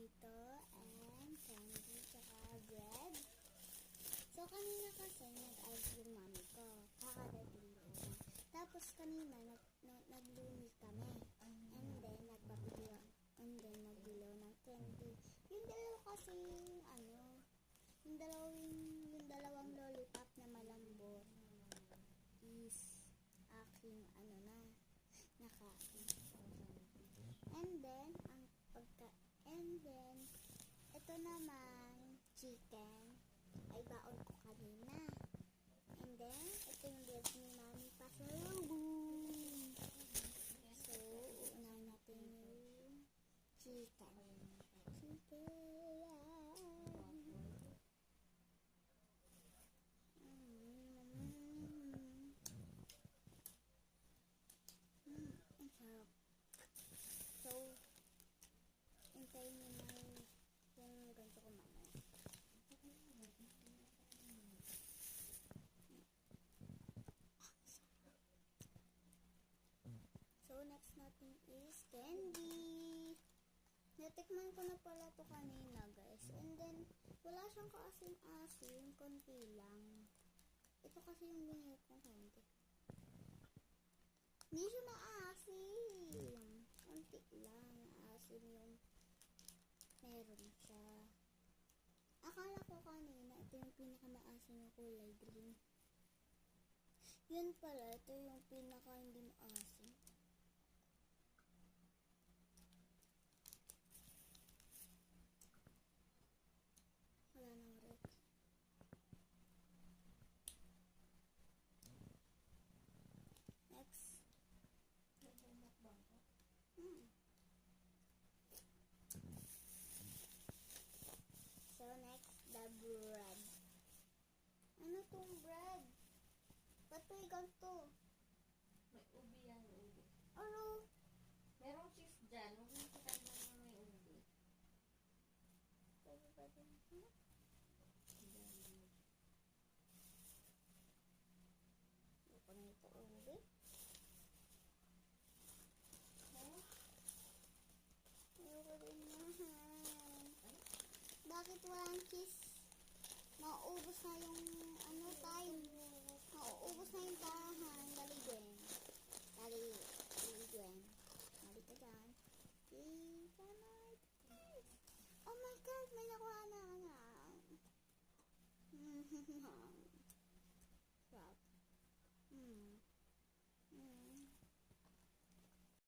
dito and candy tsaka bread. So, kanina kasi nag-ayos yung mami ko. Kakadating doon. Tapos kanina naglumi kami. And then nagpapiliw. And then nagbilaw ng candy. Yung dalawa kasi yung dalawang lollipop na malambot is aking nakain. And then ito naman chicken ay baon ko kanina. And then ito yung bread ni mami pa sa lubong. So uunahin natin yung chicken. Ang sarap. So, hintayin nyo na yung ganito ko mamaya. So, next natin is candy. Natikman ko na pala to kanina, guys. And then, wala siyang kaasim-asim, konti lang. Ito kasi yung binili kong konti. Hindi siya maasim. Konti lang. Maasim yung meron siya. Akala ko kanina, ito yung pinakamaasim yung kulay green. Yun pala, ito yung pinaka hindi maasim. Wala nang red. Next. So, next, the bread. Ano tong bread? Ba't may ganito? May ubi yan, ubi. Ano? Merong cheese dyan. Huwag mo kitang na may ubi. Pwede ba din? Hindi ko na ito ubi. Ayoko din nahan. Bakit walang cheese? Mauubos na yung time. Mauubos na yung